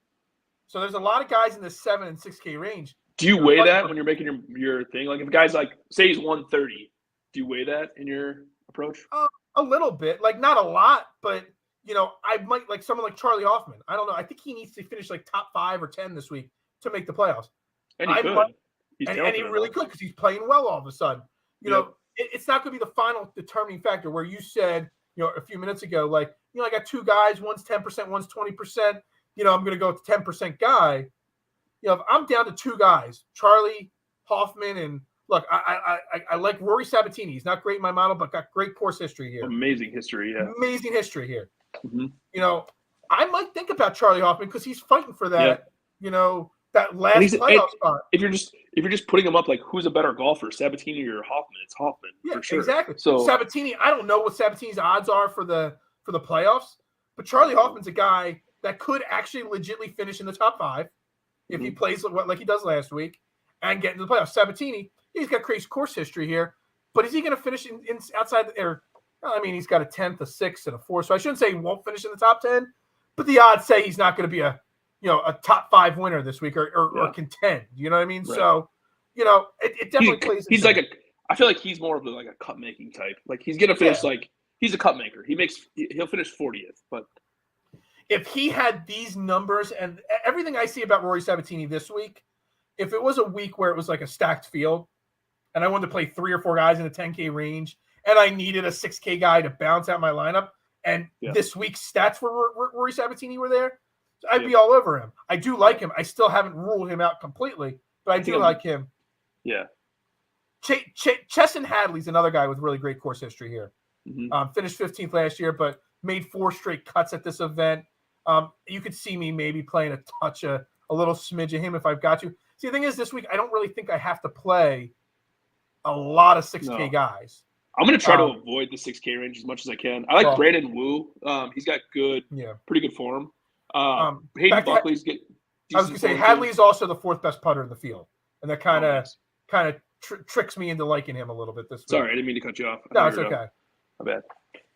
So there's a lot of guys in the 7 and 6K range.
Do you weigh that when you're making your thing? Like if a guy's like, say he's 130, do you weigh that in your approach?
A little bit, like not a lot, but you know, I might like someone like Charlie Hoffman. I don't know. I think he needs to finish like top 5 or 10 this week to make the playoffs.
And he could.
And he really could because he's playing well all of a sudden. You know, it's not going to be the final determining factor where you said, you know, a few minutes ago, like, you know, I got 2 guys, one's 10%, one's 20%. You know, I'm going to go with the 10% guy. You know, if I'm down to 2 guys, Charlie Hoffman, and look, I like Rory Sabatini. He's not great in my model, but got great course history here.
Amazing history, yeah.
Amazing history here. You know, I might think about Charlie Hoffman because he's fighting for that, you know, that last playoff spot.
If you're just putting him up, like who's a better golfer, Sabatini or Hoffman? It's Hoffman, for sure.
Exactly.
So
Sabatini, I don't know what Sabatini's odds are for the playoffs, but Charlie Hoffman's a guy that could actually legitimately finish in the top 5 if he plays like he does last week and get into the playoffs. Sabatini, he's got crazy course history here, but is he going to finish in outside or? I mean, he's got a 10th, a 6th, and a 4th, so I shouldn't say he won't finish in the top 10, but the odds say he's not going to be a top 5 winner this week or contend. You know what I mean? Right. So, you know, it definitely plays.
He's like I feel like he's more of like a cup making type. Like he's going to finish like he's a cup maker. He'll finish 40th, but
if he had these numbers and everything I see about Rory Sabatini this week, if it was a week where it was like a stacked field and I wanted to play 3 or 4 guys in the 10K range and I needed a 6K guy to bounce out my lineup, and this week's stats for Rory Sabatini were there, I'd be all over him. I do like him. I still haven't ruled him out completely, but I do like him. Yeah. Chesson Hadley's another guy with really great course history here. Finished 15th last year, but made 4 straight cuts at this event. You could see me maybe playing a touch, a little smidge of him if I've got to. See, the thing is, this week, I don't really think I have to play a lot of 6K guys.
I'm going to try to avoid the 6K range as much as I can. I like Brandon Wu. He's got pretty good form. Hayden Buckley's good.
I was going to say, Hadley's also the 4th best putter in the field. And that kind of tricks me into liking him a little bit this week.
Sorry, I didn't mean to cut you off.
No, it's okay.
My bad.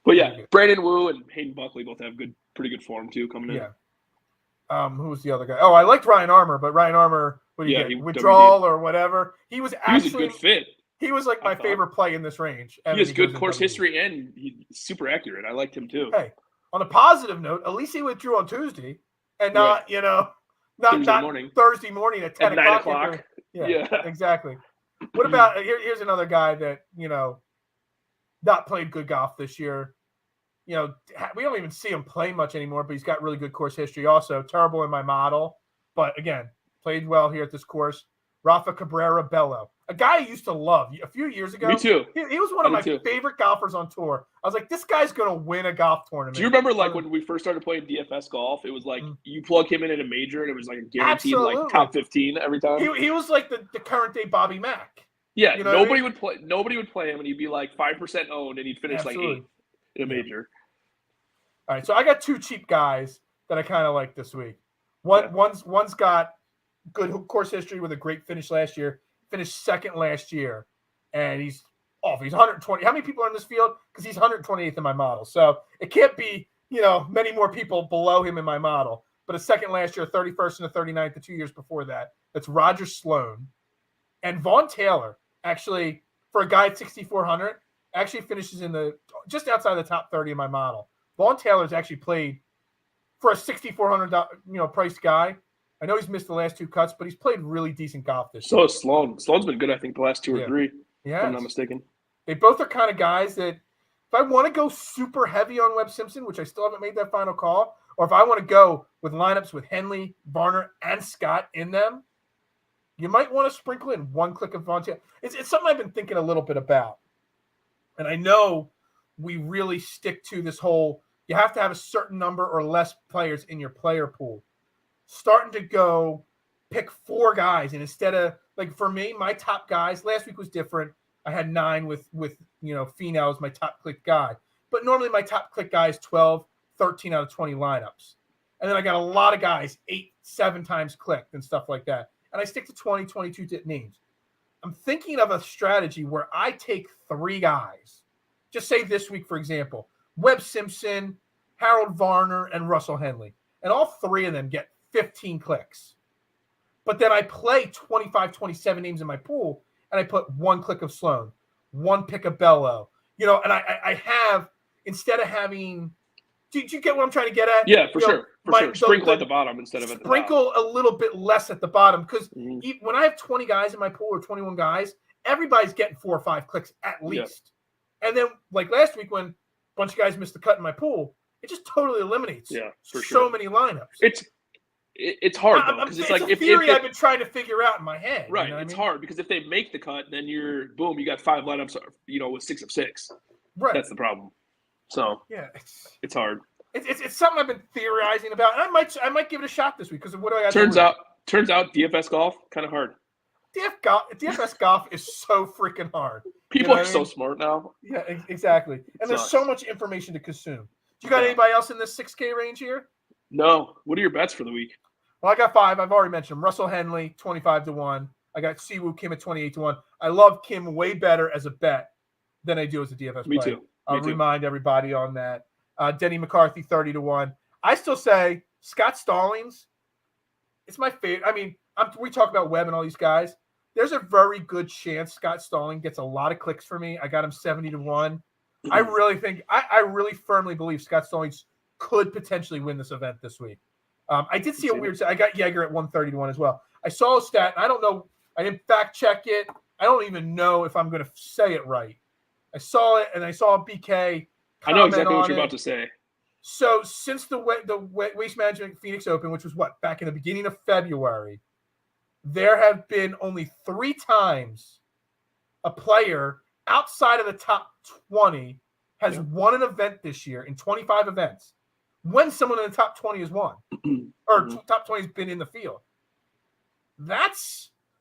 But yeah, Brandon Wu and Hayden Buckley both have pretty good form too coming in.
Yeah. Who was the other guy? Oh, I liked Ryan Armour, but Ryan Armour, what do you get? Withdrawal or whatever. He was
a good fit.
He was like my favorite play in this range.
And he has good course history and he's super accurate. I liked him too.
Hey, on a positive note, at least he withdrew on Tuesday and not, not Thursday morning at 10
o'clock.
9 o'clock. Yeah, exactly. What about here's another guy that, not played good golf this year. We don't even see him play much anymore, but he's got really good course history also. Terrible in my model, but again, played well here at this course. Rafa Cabrera Bello, a guy I used to love a few years ago.
Me too.
He was one of my favorite golfers on tour. I was like, this guy's going to win a golf tournament.
Do you remember when we first started playing DFS golf, it was like you plug him in a major and it was like a guaranteed like top 15 every time?
He was like the current day Bobby Mack.
Yeah, nobody would play him and he'd be like 5% owned and he'd finish like 8th in a major.
All right, so I got 2 cheap guys that I kind of like this week. One's got good course history with a great finish last year. Finished 2nd last year, and he's off. He's 120. How many people are in this field? Because he's 128th in my model. So it can't be, many more people below him in my model. But a 2nd last year, 31st and a 39th the 2 years before that. That's Roger Sloan. And Vaughn Taylor, actually, for a guy at 6,400, actually finishes in just outside the top 30 in my model. Vaughn Taylor's actually played for a $6,400 price guy. I know he's missed the last 2 cuts, but he's played really decent golf this year.
So Sloan. Sloan's been good, I think, the last 2 or 3. Yeah, if I'm not mistaken.
They both are kind of guys that if I want to go super heavy on Webb Simpson, which I still haven't made that final call, or if I want to go with lineups with Henley, Varner, and Scott in them, you might want to sprinkle in 1 click of Vaughn Taylor. It's something I've been thinking a little bit about. And I know we really stick to this whole, you have to have a certain number or less players in your player pool. Starting to go pick 4 guys. And instead of, like, for me, my top guys, last week was different. I had 9 with Finau as my top click guy. But normally my top click guy is 12, 13 out of 20 lineups. And then I got a lot of guys, 8, 7 times clicked and stuff like that. And I stick to 20, 22 names. I'm thinking of a strategy where I take 3 guys. Just say this week, for example, Webb Simpson, Harold Varner, and Russell Henley. And all 3 of them get 15 clicks. But then I play 25, 27 names in my pool, and I put 1 click of Sloan, 1 pick of Bello. And I have, instead of having, do you get what I'm trying to get at?
Yeah, for sure. Sprinkle at the bottom instead of at the top.
Sprinkle a little bit less at the bottom, because when I have 20 guys in my pool or 21 guys, everybody's getting 4 or 5 clicks at least. Yeah. And then, like last week when a bunch of guys missed the cut in my pool, it just totally eliminates so many lineups.
It's hard, though, because it's like
a theory I've been trying to figure out in my head.
Right,
you know
it's hard because if they make the cut, then you got 5 lineups, with 6 of 6. Right, that's the problem. So yeah, it's hard.
It's something I've been theorizing about, and I might give it a shot this week because of what I got.
Turns out DFS golf kind of hard.
DFS golf is so freaking hard.
People are so smart now.
Yeah, exactly. And there's so much information to consume. Do you got anybody else in this 6K range here?
No. What are your bets for the week?
Well, I got 5. I've already mentioned them. Russell Henley, 25-1. I got Siwoo Kim at 28-1. I love Kim way better as a bet than I do as a DFS
Me
player.
too.
I'll remind everybody on that. Denny McCarthy, 30-1. I still say Scott Stallings, it's my favorite. I mean, we talk about Webb and all these guys. There's a very good chance Scott Stallings gets a lot of clicks for me. I got him 70-1. I really think, I really firmly believe Scott Stallings could potentially win this event this week. I did see a weird stat. I got Jaeger at 131 as well. I saw a stat, and I don't know. I didn't fact check it. I don't even know if I'm going to say it right. I saw it, and I saw BK.
I know exactly what you're about to say.
So since the Waste Management Phoenix Open, which was back in the beginning of February, there have been only 3 times a player outside of the top 20 has won an event this year in 25 events. When someone in the top 20 has won, or top 20 has been in the field.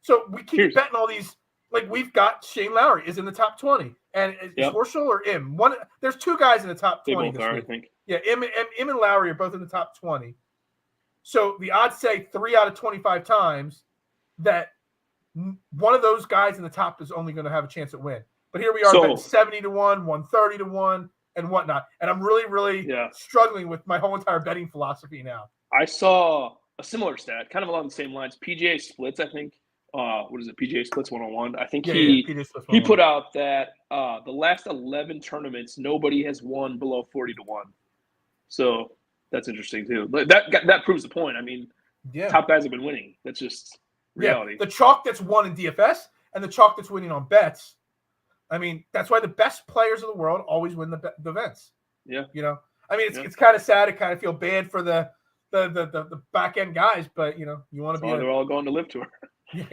So we keep betting all these. Like, we've got Shane Lowry is in the top 20. And is Horschel or Im? There's 2 guys in the top 20
this week. I think.
Yeah, Im and Lowry are both in the top 20. So the odds say 3 out of 25 times that one of those guys in the top is only going to have a chance at win. But here we are betting 70-1, 130-1, and whatnot. And I'm really, really struggling with my whole entire betting philosophy now.
I saw a similar stat, kind of along the same lines. PGA Splits, I think. What is it? PGA Splits 101. I think he put out that the last 11 tournaments, nobody has won below 40-1. So that's interesting too. That proves the point. I mean, top guys have been winning. That's just reality.
The chalk that's won in DFS and the chalk that's winning on bets. I mean, that's why the best players of the world always win the events. Yeah, I mean, it's kind of sad. I kind of feel bad for the back end guys, but you want to be.
They're all going to Live Tour.
Yeah,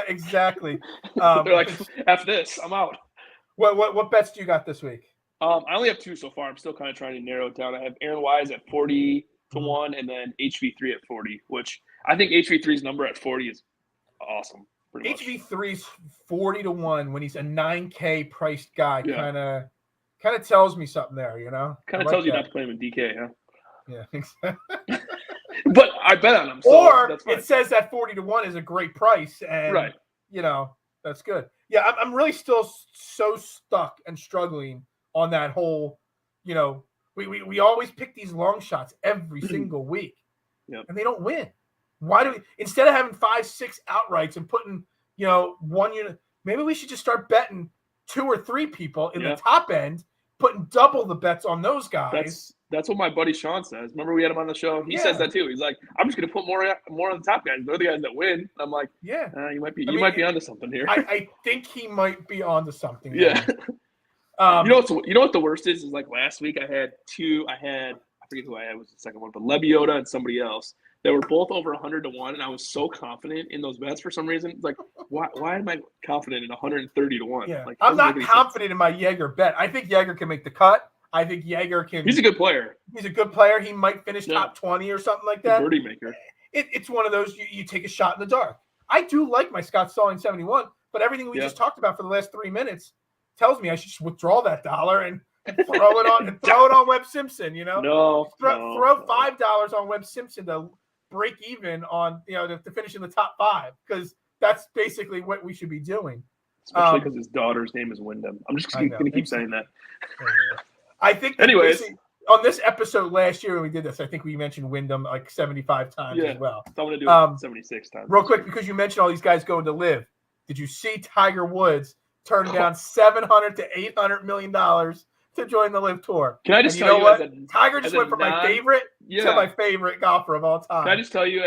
exactly.
They're like, after this, I'm out.
What bets do you got this week?
I only have 2 so far. I'm still kind of trying to narrow it down. I have Aaron Wise at 40-1, and then HV3 at 40, which I think HV3's number at 40 is awesome.
HV3's 40-1 when he's a 9K priced guy. Kind of tells me something there,
Kind of tells you not to play him in DK, huh?
Yeah, exactly.
But I bet on him. So
or it says that 40-1 is a great price, and that's good. Yeah, I'm really still so stuck and struggling on that whole. We always pick these long shots every single week, and they don't win. Why do we, instead of having 5, 6 outrights and putting 1 unit, maybe we should just start betting 2 or 3 people in the top end, putting double the bets on those guys.
That's what my buddy Sean says. Remember we had him on the show? He says that too. He's like, I'm just going to put more on the top guys. They're the guys that win. I'm like, you might be onto something here.
I think he might be onto something.
Yeah. You know what the worst is like last week I had 2. I forget who I had was the second one, but Lebiota and somebody else. that were both over 100 to 1, and I was so confident in those bets for some reason. Like, why am I confident in 130 to 1?
Yeah,
Like,
I'm
doesn't
not
make any
confident
sense.
in my Jaeger bet. I think Jaeger can make the cut. I think Jaeger can.
He's a good player.
He's a good player. He might finish
Yeah.
top 20 or something like
Good
that.
birdie maker.
It's one of those you take a shot in the dark. I do like my Scott Stalling 71, but everything we just talked about for the last 3 minutes tells me I should just withdraw that dollar and throw it on Webb Simpson. You know, throw $5 on Webb Simpson to break even on to finish in the top 5, because that's basically what we should be doing.
Especially because his daughter's name is Wyndham. I'm just going to keep saying that.
I think.
Anyways,
on this episode last year when we did this, I think we mentioned Wyndham like 75 times as well.
So I'm going to do it 76 times.
Real quick, because you mentioned all these guys going to live. Did you see Tiger Woods turn down $700 to $800 million to join the live tour?
Can I just tell you what?
Tiger just went from my favorite to my favorite golfer of all time.
Can I just tell you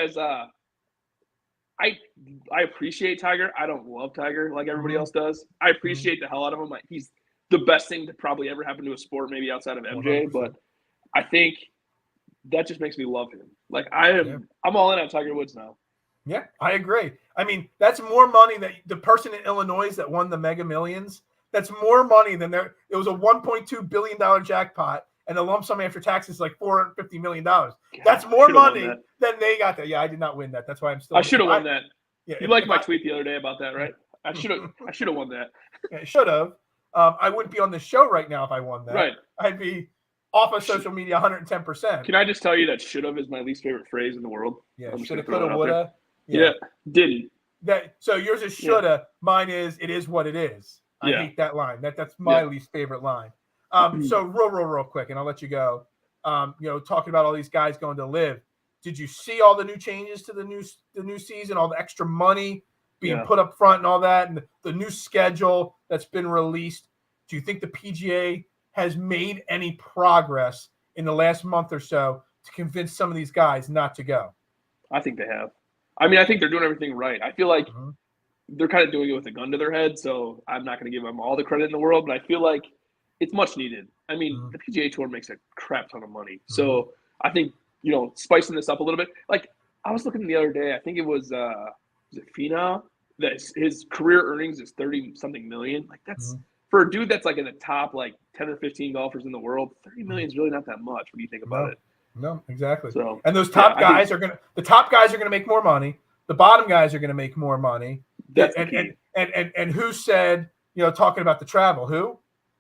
I appreciate Tiger. I don't love Tiger like everybody else does. I appreciate the hell out of him. Like, he's the best thing to probably ever happen to a sport, maybe outside of MJ. 100%. But I think that just makes me love him. Like, I'm all in on Tiger Woods now.
Yeah, I agree. I mean, that's more money that the person in Illinois that won the Mega Millions. That's more money than there. It was a $1.2 billion jackpot, and the lump sum after taxes is like $450 million. That's more money than they got there. Yeah, I did not win that. That's why I'm still.
I should have won that. Yeah, you liked my tweet the other day about that, right? I should have won that.
Yeah, I should have. I wouldn't be on the show right now if I won that.
Right.
I'd be off of social media 110%.
Can I just tell you that "should have" is my least favorite phrase in the world?
Yeah, shoulda, coulda, woulda.
Yeah, didn't.
So yours is shoulda. Yeah. Mine is it is what it is. I hate that line. That's my least favorite line. So real quick, and I'll let you go. Talking about all these guys going to live. Did you see all the new changes to the new season? All the extra money being put up front and all that, and the new schedule that's been released. Do you think the PGA has made any progress in the last month or so to convince some of these guys not to go?
I think they have. I mean, I think they're doing everything right. I feel like they're kind of doing it with a gun to their head, so I'm not going to give them all the credit in the world, but I feel like it's much needed. I mean, the PGA Tour makes a crap ton of money. So I think, spicing this up a little bit. Like, I was looking the other day, I think it was Finau, that his career earnings is 30-something million. Like, that's for a dude that's like in the top like 10 or 15 golfers in the world, 30 million is really not that much when you think about it.
No, exactly.
So,
and those top guys are gonna make more money. The bottom guys are gonna make more money.
That's
and who said, talking about the travel? Who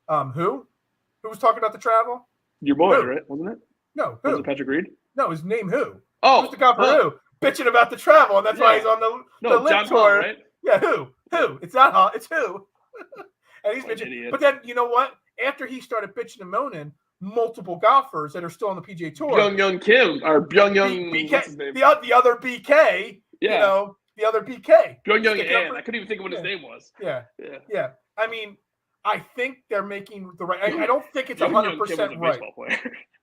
was talking about the travel?
Your boy, right? Wasn't it?
No,
was it Patrick Reed?
No, his name who?
Oh,
who's the golfer who? Bitching about the travel, and that's why he's on the LIV tour.
Hunt, right?
Yeah, who? It's not Hunt, it's who. And he's bitching.
Idiot.
But then you know what? After he started bitching and moaning, multiple golfers that are still on the PGA Tour.
Byung Kim or Byung
BK,
what's his name?
the other BK.
Yeah.
The other BK.
Byung An. I couldn't even think of what his name was.
Yeah. I mean, I think they're making the right. I don't think it's 100% right.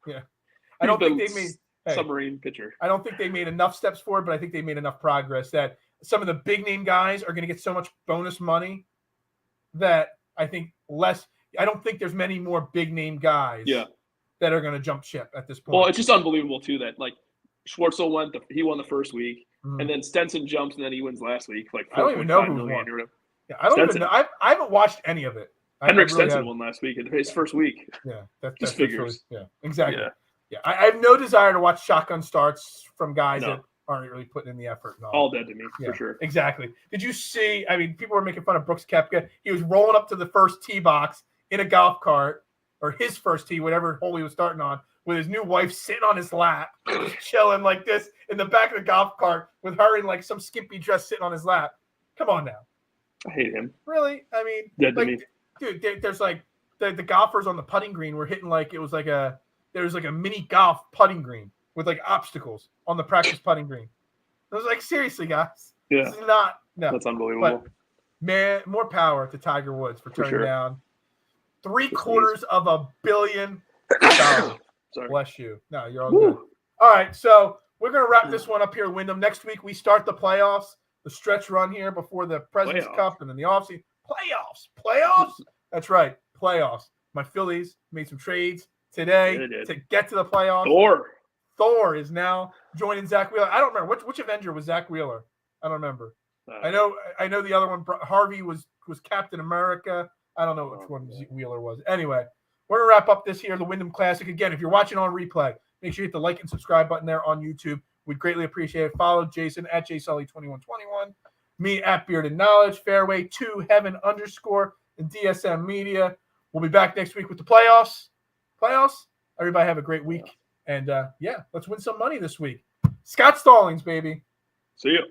Yeah. I don't think they made
submarine pitcher.
I don't think they made enough steps forward, but I think they made enough progress that some of the big name guys are going to get so much bonus money that I think less. I don't think there's many more big name guys that are going to jump ship at this point.
Well, it's just unbelievable too that like Schwartzel won the first week, and then Stenson jumps and then he wins last week. Like
I don't even know who won. Yeah, I don't even know. I haven't watched any of it.
Henrik Stenson won last week in his first week.
Yeah, that's
figures.
Yeah, exactly. Yeah, I have no desire to watch shotgun starts from guys that aren't really putting in the effort.
All dead to me, for sure.
Exactly. Did you see? I mean, people were making fun of Brooks Koepka. He was rolling up to the first tee box in a golf cart, or his first tee, whatever hole he was starting on, with his new wife sitting on his lap, just chilling like this in the back of the golf cart with her in like some skimpy dress sitting on his lap. Come on now.
I hate him.
Really? I mean,
dead to me.
Dude, there's like the golfers on the putting green were hitting like it was like a mini golf putting green with like obstacles on the practice putting green. I was like, seriously, guys, this is not
That's unbelievable.
But, man, more power to Tiger Woods for turning down $750 million.
Sorry.
Bless you. No, you're all good. All right, so we're gonna wrap this one up here, Wyndham. Next week we start the playoffs, the stretch run here before the President's Cup and then the offseason. Playoffs. That's right, playoffs. My Phillies made some trades today to get to the playoffs.
Thor
Thor is now joining Zach Wheeler. I don't remember which Avenger was Zach Wheeler. I don't remember. I know the other one. Harvey was Captain America. I don't know which one Wheeler was. Anyway, we're gonna wrap up this here, the Wyndham Classic. Again, if you're watching on replay, make sure you hit the like and subscribe button there on YouTube. We'd greatly appreciate it. Follow Jason at jsully2121, me at Bearded Knowledge, Fairway to Heaven _ and DSM Media. We'll be back next week with the playoffs. Everybody have a great week. And let's win some money this week. Scott Stallings, baby.
See you.